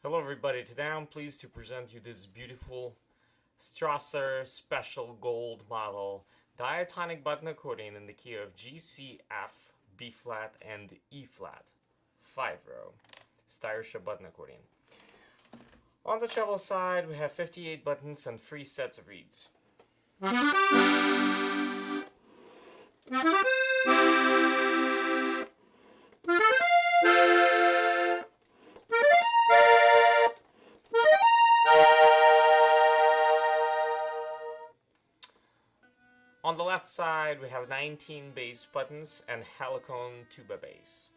Hello everybody, today I'm pleased to present you this beautiful Strasser special gold model diatonic button accordion in the key of G, C, F, B flat, and E flat. 5-row Steirische button accordion. On the treble side we have 58 buttons and 3 sets of reeds. On the left side, we have 19 bass buttons and Helikon tuba bass.